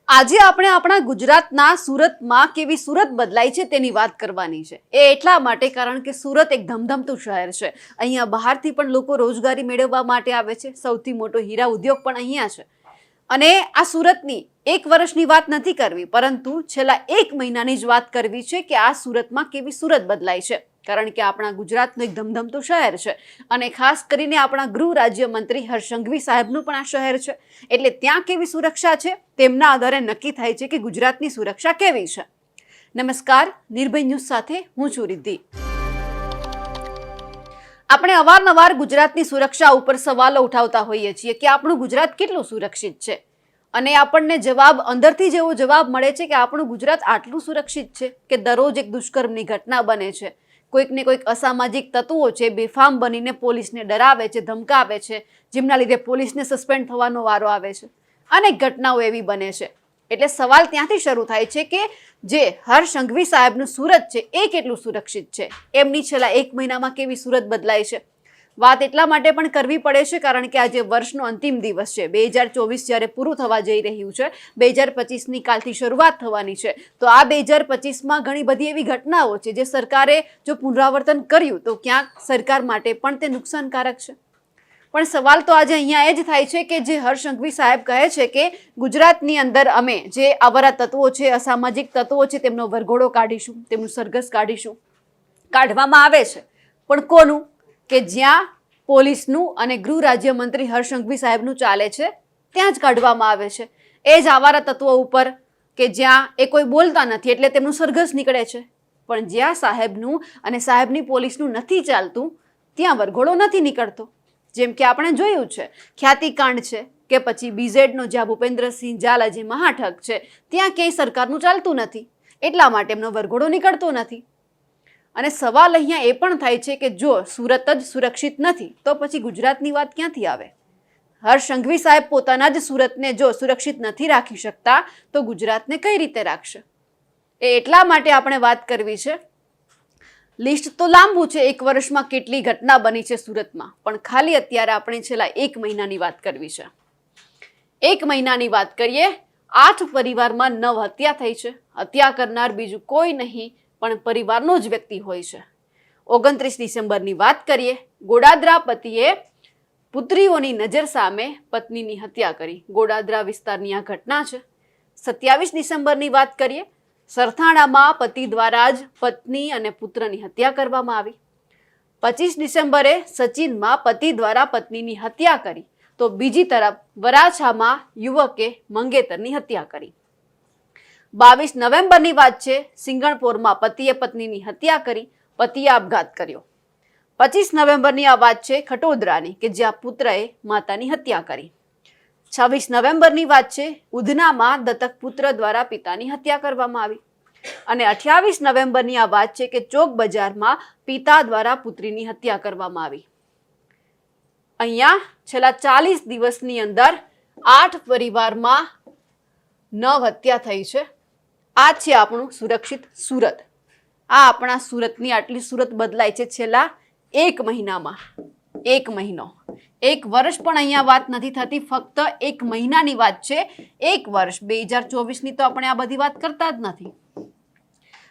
આજે આપણે આપણા ગુજરાતના સુરતમાં કેવી સુરત બદલાઈ છે તેની વાત કરવાની છે। એ એટલા માટે કારણ કે સુરત એક ધમધમતું શહેર છે। અહીંયા બહારથી પણ લોકો રોજગારી મેળવવા માટે આવે છે। સૌથી મોટો હીરા ઉદ્યોગ પણ અહીંયા છે। અને આ સુરતની એક વર્ષની વાત નથી કરવી, પરંતુ છેલ્લા એક મહિનાની જ વાત કરવી છે કે આ સુરતમાં કેવી સુરત બદલાઈ છે। કારણ કે આપણા ગુજરાતનું એક ધમધમતું શહેર છે અને ખાસ કરીને આપણા ગૃહ રાજ્યમંત્રી હર્ષ સંઘવી સાહેબનું પણ આ શહેર છે, એટલે ત્યાં કેવી સુરક્ષા છે તેમના આધારે નક્કી થાય છે કે ગુજરાતની સુરક્ષા કેવી છે। નમસ્કાર, નિર્ભય ન્યૂઝ સાથે હું છું રિદ્ધિ। આપણે અવારનવાર ગુજરાતની સુરક્ષા ઉપર સવાલો ઉઠાવતા હોઈએ છીએ કે આપણું ગુજરાત કેટલું સુરક્ષિત છે, અને આપણને જવાબ અંદરથી જેવો જવાબ મળે છે કે આપણું ગુજરાત આટલું સુરક્ષિત છે કે દરરોજ એક દુષ્કર્મની ઘટના બને છે, કોઈક ને કોઈક અસામાજિક તત્વો છે બેફામ બનીને પોલીસને ડરાવે છે, ધમકાવે છે, જેમના લીધે પોલીસને સસ્પેન્ડ થવાનો વારો આવે છે। અનેક ઘટનાઓ એવી બને છે। એટલે સવાલ ત્યાંથી શરૂ થાય છે કે જે હર્ષ સંઘવી સાહેબનું સુરત છે એ કેટલું સુરક્ષિત છે, એમની છેલ્લા એક મહિનામાં કેવી સુરત બદલાઈ છે। વાત એટલા માટે પણ કરવી પડે છે કારણ કે આજે વર્ષનો અંતિમ દિવસ છે। 2024 જ્યારે પૂરું થવા જઈ રહ્યું છે, 2025ની કાલથી શરૂઆત થવાની છે, તો આ 2025માં ઘણી બધી એવી ઘટનાઓ છે જે સરકારે જો પુનરાવર્તન કર્યું તો ક્યાંક સરકાર માટે પણ તે નુકસાનકારક છે। પણ સવાલ તો આજે અહીંયા એ જ થાય છે કે જે હર્ષ સંઘવી સાહેબ કહે છે કે ગુજરાતની અંદર અમે જે આવારા તત્વો છે, અસામાજિક તત્વો છે, તેમનો વરઘોડો કાઢીશું, તેમનું સરઘસ કાઢીશું, કાઢવામાં આવે છે પણ કોનું? કે જ્યાં પોલીસનું અને ગૃહ રાજ્યમંત્રી હર્ષ સંઘવી સાહેબનું ચાલે છે ત્યાં જ કાઢવામાં આવે છે। એ જ આવારા તત્વો ઉપર કે જ્યાં એ કોઈ બોલતા નથી એટલે તેમનું સરઘસ નીકળે છે, પણ જ્યાં સાહેબનું અને સાહેબની પોલીસનું નથી ચાલતું ત્યાં વરઘોડો નથી નીકળતો। જેમ કે આપણે જોયું છે ખ્યાતિકાંડ છે કે પછી બીઝેડનો જ્યાં ભૂપેન્દ્રસિંહ ઝાલા જે મહાઠગ છે ત્યાં ક્યાંય સરકારનું ચાલતું નથી, એટલા માટે એમનો વરઘોડો નીકળતો નથી। અને સવાલ અહીંયા એ પણ થાય છે કે જો સુરત જ સુરક્ષિત નથી તો પછી ગુજરાતની વાત ક્યાંથી આવે? હર્ષ સંઘવી સાહેબ પોતાના જ સુરતને જો સુરક્ષિત નથી રાખી શકતા તો ગુજરાતને કઈ રીતે રાખશે? એ એટલા માટે આપણે વાત કરવી છે। લિસ્ટ તો લાંબુ છે, એક વર્ષમાં કેટલી ઘટના બની છે સુરતમાં, પણ ખાલી અત્યારે આપણે છેલ્લા એક મહિનાની વાત કરવી છે। એક મહિનાની વાત કરીએ, 8 પરિવારમાં 9 હત્યા થઈ છે। હત્યા કરનાર બીજું કોઈ નહીં પણ પરિવારનો જ વ્યક્તિ હોય છે। 29 ડિસેમ્બરની વાત કરીએ, ગોડાદરા પતિએ પુત્રીઓની નજર સામે પત્નીની હત્યા કરી। ગોડાદરા વિસ્તારની આ ઘટના છે। 27 ડિસેમ્બરની વાત કરીએ, સરથાણામાં પતિ દ્વારા જ પત્ની અને પુત્રની હત્યા કરવામાં આવી। 25 ડિસેમ્બરે સચિનમાં પતિ દ્વારા પત્નીની હત્યા કરી, તો બીજી તરફ વરાછામાં યુવકે મંગેતરની હત્યા કરી। 22 નવેમ્બરની વાત છે, સિંગણપોરમાં પતિએ પત્નીની હત્યા કરી, પતિએ આપઘાત કર્યો। 25 નવેમ્બરની આ વાત છે ખટોદરાની કે જ્યાં પુત્રએ માતાની હત્યા કરી। 26 નવેમ્બરની વાત છે, ઉધનામાં દત્તક પુત્ર દ્વારા પિતાની હત્યા કરવામાં આવી। અને 28 નવેમ્બરની આ વાત છે કે ચોક બજારમાં પિતા દ્વારા પુત્રીની હત્યા કરવામાં આવી। અહીંયા છેલ્લા 40 દિવસની અંદર 8 પરિવારમાં 9 હત્યા થઈ છે। આ છે આપણું સુરક્ષિત સુરત। આ આપણા સુરતની આટલી સુરત બદલાય છે છેલ્લા એક મહિનામાં। એક મહિનો, એક વર્ષ પણ અહીંયા વાત નથી થતી, ફક્ત એક મહિનાની વાત છે। એક વર્ષ 2024ની તો આપણે આ બધી વાત કરતા જ નથી।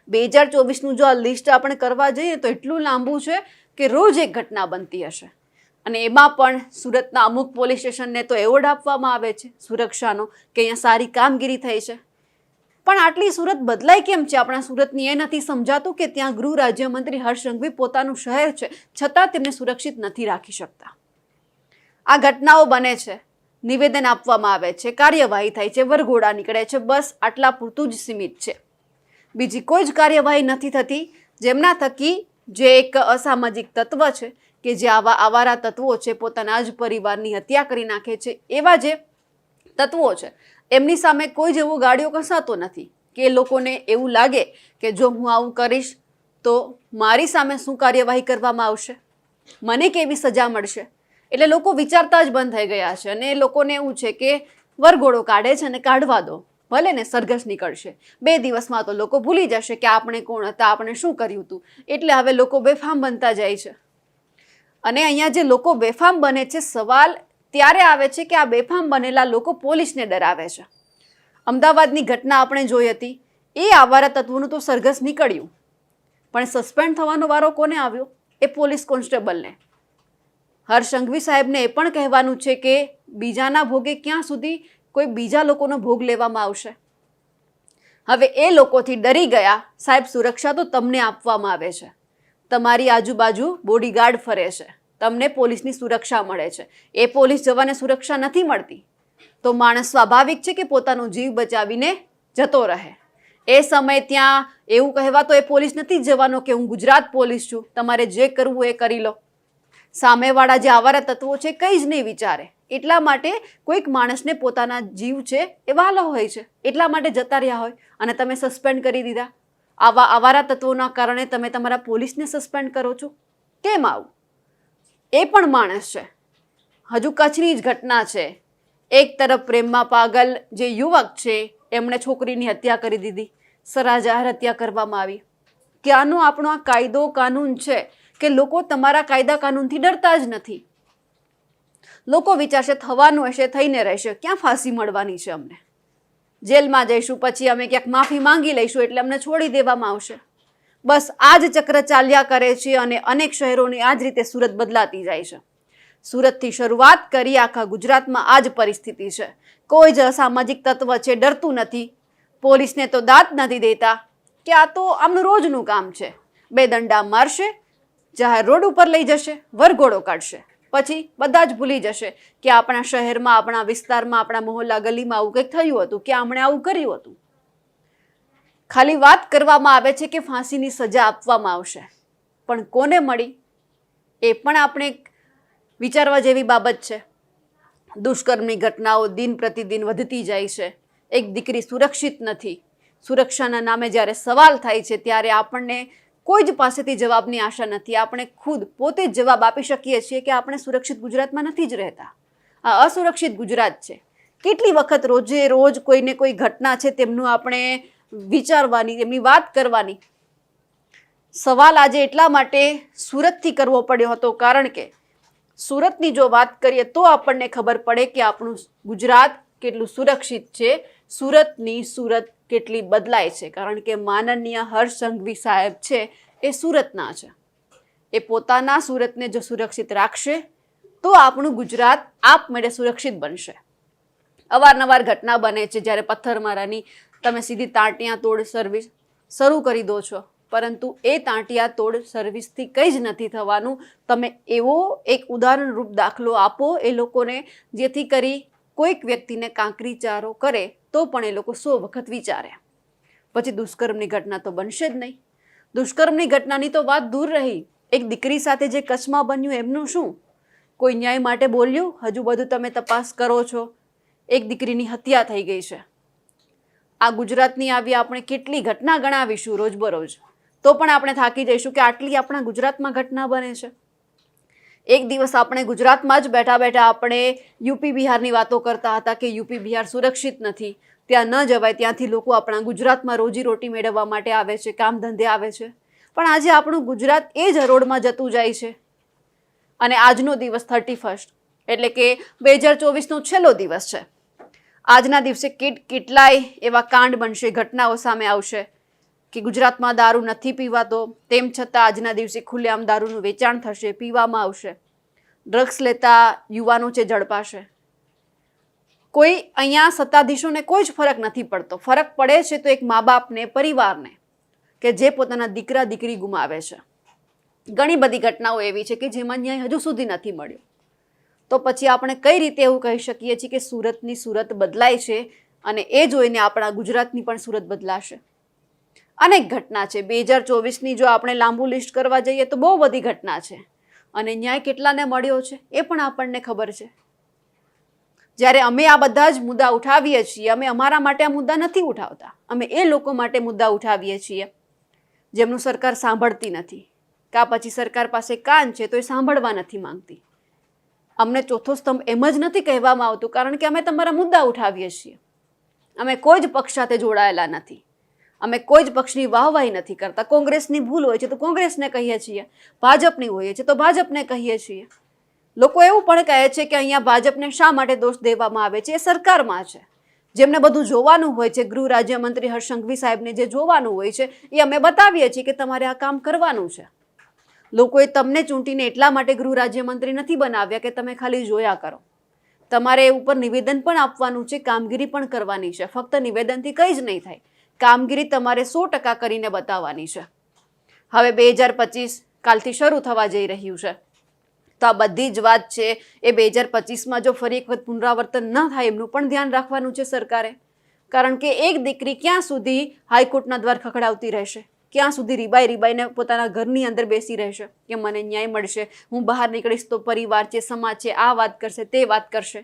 2024નું જો આ લિસ્ટ આપણે કરવા જઈએ તો એટલું લાંબુ છે કે રોજ એક ઘટના બનતી હશે, અને એમાં પણ સુરતના અમુક પોલીસ સ્ટેશનને તો એવોર્ડ આપવામાં આવે છે સુરક્ષાનો કે અહીંયા સારી કામગીરી થઈ છે। પણ આટલી સુરત બદલાઈ કેમ છે આપણા સુરતની? એ નથી સમજાતું કે ત્યાં ગૃહ રાજ્યમંત્રી હર્ષ સંઘવી પોતાનું શહેર છે છતાં તેમને સુરક્ષિત નથી રાખી શકતા। આ ઘટનાઓ બને છે, નિવેદન આપવામાં આવે છે, કાર્યવાહી થાય છે, વરઘોડા નીકળે છે, બસ આટલા પૂરતું જ સીમિત છે। બીજી કોઈ જ કાર્યવાહી નથી થતી, જેમના થકી જે એક અસામાજિક તત્વ છે કે જે આવા આવારા તત્વો છે પોતાના જ પરિવારની હત્યા કરી નાખે છે, એવા જે તત્વો છે એમની સામે કોઈ જ એવો ગાડીઓ કસાતો નથી કે એ લોકોને એવું લાગે કે જો હું આવું કરીશ તો મારી સામે શું કાર્યવાહી કરવામાં આવશે, મને કેવી સજા મળશે। એટલે લોકો વિચારતા જ બંધ થઈ ગયા છે અને એ લોકોને એવું છે કે વરઘોડો કાઢે છે અને કાઢવા દો, ભલે ને સરઘસ નીકળશે, 2 દિવસમાં તો લોકો ભૂલી જશે કે આપણે કોણ હતા, આપણે શું કર્યું હતું। એટલે હવે લોકો બેફામ બનતા જાય છે। અને અહીંયા જે લોકો બેફામ બને છે, સવાલ ત્યારે આવે છે કે આ બેફામ બનેલા લોકો પોલીસને ડરાવે છે। અમદાવાદની ઘટના આપણે જોઈ હતી, એ આવારા તત્વોનું તો સરઘસ નીકળ્યું, પણ સસ્પેન્ડ થવાનો વારો કોને આવ્યો? એ પોલીસ કોન્સ્ટેબલને. હર્ષ સંઘવી સાહેબને એ પણ કહેવાનું છે કે બીજાના ભોગે ક્યાં સુધી કોઈ બીજા લોકોનો ભોગ લેવામાં આવશે? હવે એ લોકોથી ડરી ગયા. સાહેબ, સુરક્ષા તો તમને આપવામાં આવે છે, તમારી આજુબાજુ બોડીગાર્ડ ફરે છે, તમને પોલીસની સુરક્ષા મળે છે. એ પોલીસ જવાને સુરક્ષા નથી મળતી તો માણસ સ્વાભાવિક છે કે પોતાનો જીવ બચાવીને જતો રહે. એ સમયે ત્યાં એવું કહેવા તો એ પોલીસ નથી જવાનો કે હું ગુજરાત પોલીસ છું, તમારે જે કરવું એ કરી લો. સામેવાળા જે આવારા તત્વો છે કંઈ જ નહીં વિચારે. એટલા માટે કોઈક માણસને પોતાના જીવ છે એ વહાલો હોય છે, એટલા માટે જતા રહ્યા હોય અને તમે સસ્પેન્ડ કરી દીધા. આવા આવારા તત્વોના કારણે તમે તમારા પોલીસને સસ્પેન્ડ કરો છો. કેમ આવું? એ પણ માણસ છે. હજુ કચ્છની જ ઘટના છે. એક તરફ પ્રેમમાં પાગલ જે યુવક છે એમણે છોકરીની હત્યા કરી દીધી, સરા જાહેર હત્યા કરવામાં આવી. ક્યાંનો આપણો આ કાયદો કાનૂન છે કે લોકો તમારા કાયદા કાનૂનથી ડરતા જ નથી. લોકો વિચારશે થવાનું હશે, થઈને રહેશે, ક્યાં ફાંસી મળવાની છે અમને? જેલમાં જઈશું, પછી અમે ક્યાંક માફી માંગી લઈશું એટલે અમને છોડી દેવામાં આવશે. બસ આ જ ચક્ર ચાલ્યા કરે છે અને અનેક શહેરોની આ જ રીતે સુરત બદલાતી જાય છે. સુરતથી શરૂઆત કરી આખા ગુજરાતમાં આ જ પરિસ્થિતિ છે. કોઈ જ અસામાજિક તત્વ છે ડરતું નથી, પોલીસને તો દાદ નથી દેતા કે આ તો આમનું રોજનું કામ છે. બે દંડા મારશે, જાહેર રોડ ઉપર લઈ જશે, વરઘોડો કાઢશે, પછી બધા જ ભૂલી જશે કે આપણા શહેરમાં, આપણા વિસ્તારમાં, આપણા મોહલ્લા ગલીમાં આવું કંઈક થયું હતું કે આમણે આવું કર્યું હતું. ખાલી વાત કરવામાં આવે છે કે ફાંસીની સજા આપવામાં આવશે, પણ કોને મળી એ પણ આપણે વિચારવા જેવી બાબત છે. દુષ્કર્મની ઘટનાઓ દિન પ્રતિદિન વધતી જાય છે. એક દીકરી સુરક્ષિત નથી. સુરક્ષાના નામે જ્યારે સવાલ થાય છે ત્યારે આપણને કોઈ જ પાસેથી જવાબની આશા નથી. આપણે ખુદ પોતે જ જવાબ આપી શકીએ છીએ કે આપણે સુરક્ષિત ગુજરાતમાં નથી જ રહેતા, આ અસુરક્ષિત ગુજરાત છે. કેટલી વખત રોજે રોજ કોઈને કોઈ ઘટના છે તેમનું આપણે વિચારવાની, એમની વાત કરવાની. સવાલ આજે એટલા માટે સુરતથી કરવો પડ્યો હતો કારણ કે સુરતની જો વાત કરીએ તો આપણને ખબર પડે કે આપણું ગુજરાત કેટલું સુરક્ષિત છે, સુરતની સુરત કેટલી બદલાય છે. કારણ કે માનનીય હર્ષ સંઘવી સાહેબ છે એ સુરતના છે. એ પોતાના સુરતને જો સુરક્ષિત રાખશે તો આપણું ગુજરાત આપમેળે સુરક્ષિત બનશે. અવારનવાર ઘટના બને છે જ્યારે પથ્થરમારાની તમે સીધી તાંટિયા તોડ સર્વિસ શરૂ કરી દો છો, પરંતુ એ તાંટિયા તોડ સર્વિસથી કંઈ જ નથી થવાનું. તમે એવો એક ઉદાહરણરૂપ દાખલો આપો એ લોકોને જેથી કરી કોઈક વ્યક્તિને કાંકરી ચારો કરે તો પણ એ લોકો 100 વખત વિચારે. પછી દુષ્કર્મની ઘટના તો બનશે જ નહીં. દુષ્કર્મની ઘટનાની તો વાત દૂર રહી, એક દીકરી સાથે જે કચ્છમાં બન્યું એમનું શું? કોઈ ન્યાય માટે બોલ્યું? હજુ બધું તમે તપાસ કરો છો. એક દીકરીની હત્યા થઈ ગઈ છે. આ ગુજરાતની આવી આપણે કેટલી ઘટના ગણાવીશું રોજબરોજ તો પણ આપણે થાકી જઈશું કે આટલી આપણા ગુજરાતમાં ઘટના બને છે. એક દિવસ આપણે ગુજરાતમાં જ બેઠા બેઠા આપણે યુપી બિહારની વાતો કરતા હતા કે યુપી બિહાર સુરક્ષિત નથી, ત્યાં ન જવાય, ત્યાંથી લોકો આપણા ગુજરાતમાં રોજીરોટી મેળવવા માટે આવે છે, કામ ધંધે આવે છે. પણ આજે આપણું ગુજરાત એ જ હરોળમાં જતું જાય છે. અને આજનો દિવસ 31 એટલે કે 2024નો છેલ્લો દિવસ છે. આજના દિવસે કેટલાય એવા કાંડ બનશે, ઘટનાઓ સામે આવશે કે ગુજરાતમાં દારૂ નથી પીવાતો, તેમ છતાં આજના દિવસે ખુલ્લેઆમ દારૂનું વેચાણ થશે, પીવામાં આવશે. ડ્રગ્સ લેતા યુવાનો છે ઝડપાશે. કોઈ અહીંયા સત્તાધીશોને કોઈ જ ફરક નથી પડતો. ફરક પડે છે તો એક મા બાપને, પરિવારને કે જે પોતાના દીકરા દીકરી ગુમાવે છે. ઘણી બધી ઘટનાઓ એવી છે કે જેમાં ન્યાય હજુ સુધી નથી મળ્યો. તો પછી આપણે કઈ રીતે એવું કહી શકીએ છીએ કે સુરતની સુરત બદલાય છે અને એ જોઈને આપણા ગુજરાતની પણ સુરત બદલાશે? અનેક ઘટના છે. 2024ની જો આપણે લાંબુ લિસ્ટ કરવા જઈએ તો બહુ બધી ઘટના છે અને ન્યાય કેટલાને મળ્યો છે એ પણ આપણને ખબર છે. જ્યારે અમે આ બધા જ મુદ્દા ઉઠાવીએ છીએ, અમે અમારા માટે આ મુદ્દા નથી ઉઠાવતા, અમે એ લોકો માટે મુદ્દા ઉઠાવીએ છીએ જેમનું સરકાર સાંભળતી નથી. કાં પછી સરકાર પાસે કાન છે તો એ સાંભળવા નથી માંગતી. અમને ચોથો સ્તંભ એમ જ નથી કહેવામાં આવતું કારણ કે અમે તમારા મુદ્દા ઉઠાવીએ છીએ. અમે કોઈ જ પક્ષ સાથે જોડાયેલા નથી, અમે કોઈ જ પક્ષની વાહવાહી નથી કરતા. કોંગ્રેસની ભૂલ હોય છે તો કોંગ્રેસને કહીએ છીએ, ભાજપની હોય છે તો ભાજપને કહીએ છીએ. લોકો એવું પણ કહે છે કે અહીંયા ભાજપને શા માટે દોષ દેવામાં આવે છે, એ સરકારમાં છે. જેમને બધું જોવાનું હોય છે, ગૃહ રાજ્યમંત્રી હર્ષ સંઘવી સાહેબને જે જોવાનું હોય છે એ અમે બતાવીએ છીએ કે તમારે આ કામ કરવાનું છે. લોકોએ તમને ચૂંટીને એટલા માટે ગૃહ રાજ્યમંત્રી નથી બનાવ્યા કે તમે ખાલી જોયા કરો. તમારે એ ઉપર નિવેદન પણ આપવાનું છે, કામગીરી પણ કરવાની છે. ફક્ત નિવેદનથી કંઈ જ નહીં થાય, કામગીરી તમારે 100% કરીને બતાવવાની છે. હવે 2025 કાલથી શરૂ થવા જઈ રહ્યું છે, તો આ બધી જ વાત છે એ 2025માં જો ફરી એક વખત પુનરાવર્તન ન થાય એમનું પણ ધ્યાન રાખવાનું છે સરકારે. કારણ કે એક દીકરી ક્યાં સુધી હાઈકોર્ટના દ્વાર ખખડાવતી રહેશે, ક્યાં સુધી રીબાઈને પોતાના ઘરની અંદર બેસી રહેશે કે મને ન્યાય મળશે, હું બહાર નીકળીશ તો પરિવાર છે, સમાજ છે, આ વાત કરશે, તે વાત કરશે.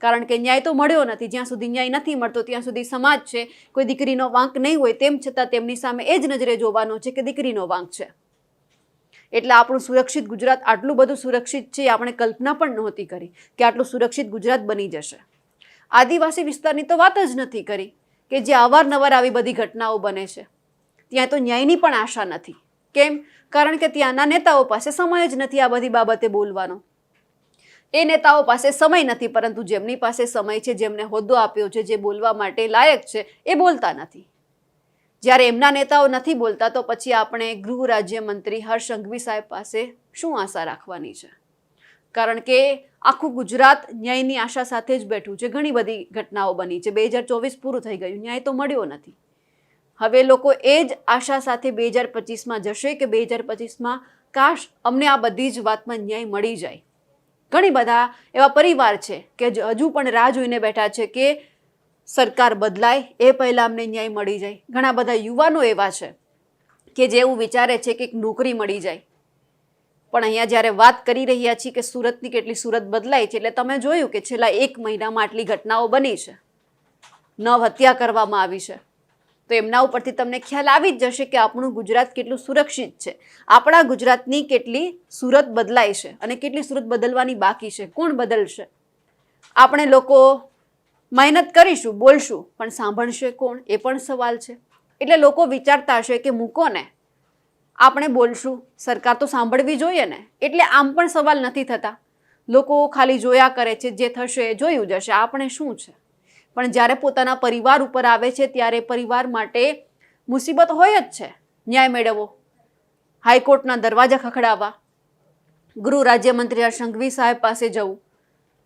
કારણ કે ન્યાય તો મળ્યો નથી. જ્યાં સુધી ન્યાય નથી મળતો ત્યાં સુધી સમાજ છે, કોઈ દીકરીનો વાંક નહીં હોય તેમ છતાં તેમની સામે એ જ નજરે જોવાનો છે કે દીકરીનો વાંક છે. એટલે આપણું સુરક્ષિત ગુજરાત આટલું બધું સુરક્ષિત છે આપણે કલ્પના પણ નહોતી કરી કે આટલું સુરક્ષિત ગુજરાત બની જશે. આદિવાસી વિસ્તારની તો વાત જ નથી કરી કે જે અવારનવાર આવી બધી ઘટનાઓ બને છે, ત્યાં તો ન્યાયની પણ આશા નથી. કેમ? કારણ કે ત્યાંના નેતાઓ પાસે સમય જ નથી આ બધી બાબતે બોલવાનો. એ નેતાઓ પાસે સમય નથી, પરંતુ જેમની પાસે સમય છે, જેમને હોદ્દો આપ્યો છે, જે બોલવા માટે લાયક છે, એ બોલતા નથી. જ્યારે એમના નેતાઓ નથી બોલતા તો પછી આપણે ગૃહ રાજ્યમંત્રી હર્ષ સંઘવી સાહેબ પાસે શું આશા રાખવાની છે? કારણ કે આખું ગુજરાત ન્યાયની આશા સાથે જ બેઠું છે. ઘણી બધી ઘટનાઓ બની છે. 2024 પૂરું થઈ ગયું, ન્યાય તો મળ્યો નથી. હવે લોકો એ જ આશા સાથે 2025માં જશે કે 2025માં કાશ અમને આ બધી જ વાતમાં ન્યાય મળી જાય. ઘણી બધા એવા પરિવાર છે કે હજુ પણ રાહ જોઈને બેઠા છે કે સરકાર બદલાય એ પહેલાં અમને ન્યાય મળી જાય. ઘણા બધા યુવાનો એવા છે કે જે એવું વિચારે છે કે એક નોકરી મળી જાય. પણ અહીંયા જ્યારે વાત કરી રહ્યા છીએ કે સુરતની કેટલી સુરત બદલાય છે, એટલે તમે જોયું કે છેલ્લા 1 મહિનામાં આટલી ઘટનાઓ બની છે, 9 હત્યા કરવામાં આવી છે, તો એમના ઉપરથી તમને ખ્યાલ આવી જ જશે કે આપણું ગુજરાત કેટલું સુરક્ષિત છે. આપણા ગુજરાતની કેટલી સુરત બદલાય છે અને કેટલી સુરત બદલવાની બાકી છે. કોણ બદલશે? આપણે લોકો મહેનત કરીશું, બોલશું, પણ સાંભળશે કોણ? એ પણ સવાલ છે. એટલે લોકો વિચારતા હશે કે મૂકો ને, આપણે બોલશું, સરકાર તો સાંભળવી જોઈએ ને. એટલે આમ પણ સવાલ નથી થતા. લોકો ખાલી જોયા કરે છે, જે થશે જોયું જશે, આપણે શું છે. પણ જ્યારે પોતાના પરિવાર ઉપર આવે છે ત્યારે પરિવાર માટે મુસીબત હોય જ છે. ન્યાય મેળવવો, હાઈકોર્ટના દરવાજા ખખડાવવા, ગૃહ રાજ્યમંત્રી હર્ષ સંઘવી સાહેબ પાસે જવું.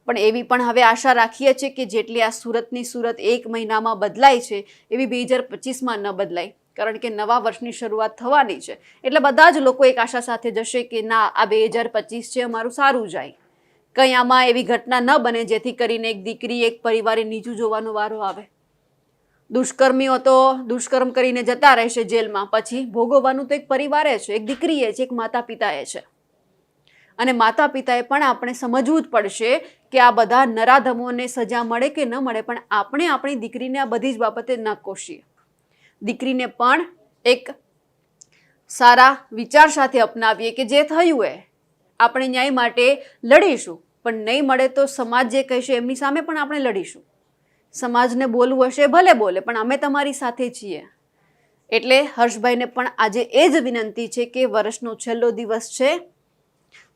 પણ એવી પણ હવે આશા રાખીએ છીએ કે જેટલી આ સુરતની સુરત 1 મહિનામાં બદલાય છે એવી 2025માં ન બદલાય. કારણ કે નવા વર્ષની શરૂઆત થવાની છે, એટલે બધા જ લોકો એક આશા સાથે જશે કે ના, આ 2025 છે અમારું સારું જાય. કંઈ આમાં એવી ઘટના ન બને જેથી કરીને એક દીકરી, એક પરિવારે નીચું જોવાનો વારો આવે. દુષ્કર્મીઓ તો દુષ્કર્મ કરીને જતા રહેશે જેલમાં, પછી ભોગવવાનું તો એક પરિવારે છે, એક દીકરીએ છે, એક માતા પિતાએ છે. અને માતા પિતાએ પણ આપણે સમજવું જ પડશે કે આ બધા નરાધમોને સજા મળે કે ન મળે, પણ આપણે આપણી દીકરીને આ બધી જ બાબતે ન કોશીએ. દીકરીને પણ એક સારા વિચાર સાથે અપનાવીએ કે જે થયું એ આપણે ન્યાય માટે લડીશું, પણ નહીં મળે તો સમાજ જે કહેશે એમની સામે પણ આપણે લડીશું. સમાજને બોલવું હશે ભલે બોલે, પણ અમે તમારી સાથે છીએ. એટલે હર્ષભાઈને પણ આજે એ જ વિનંતી છે કે વર્ષનો છેલ્લો દિવસ છે,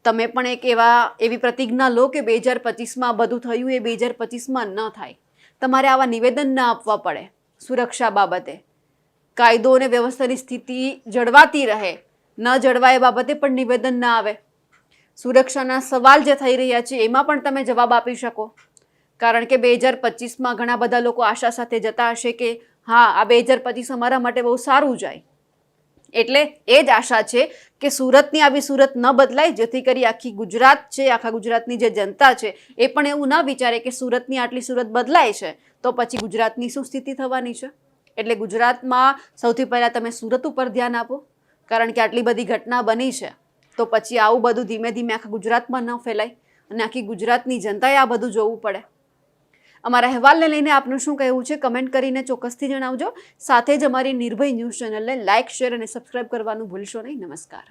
તમે પણ એક એવી પ્રતિજ્ઞા લો કે 2025માં બધું થયું એ 2025માં ન થાય. તમારે આવા નિવેદન ન આપવા પડે સુરક્ષા બાબતે. કાયદો અને વ્યવસ્થાની સ્થિતિ જળવાતી રહે, ન જળવાય એ બાબતે પણ નિવેદન ના આવે. સુરક્ષાના સવાલ જે થઈ રહ્યા છે એમાં પણ તમે જવાબ આપી શકો. કારણ કે 2025માં ઘણા બધા લોકો આશા સાથે જતા હશે કે હા, આ 2025 અમારા માટે બહુ સારું જાય. એટલે એ જ આશા છે કે સુરતની આવી સુરત ન બદલાય, જેથી કરી આખી ગુજરાત છે, આખા ગુજરાતની જે જનતા છે એ પણ એવું ન વિચારે કે સુરતની આટલી સુરત બદલાય છે તો પછી ગુજરાતની શું સ્થિતિ થવાની છે. એટલે ગુજરાતમાં સૌથી પહેલાં તમે સુરત ઉપર ધ્યાન આપો. કારણ કે આટલી બધી ઘટના બની છે તો પછી આવું બધું ધીમે ધીમે આખા ગુજરાતમાં ન ફેલાય અને આખી ગુજરાતની જનતાએ આ બધું જોવું પડે. અમારા અહેવાલને લઈને આપનું શું કહેવું છે કમેન્ટ કરીને ચોક્કસથી જણાવજો. સાથે જ અમારી નિર્ભય ન્યૂઝ ચેનલને લાઇક, શેર અને સબસ્ક્રાઇબ કરવાનું ભૂલશો નહીં. નમસ્કાર.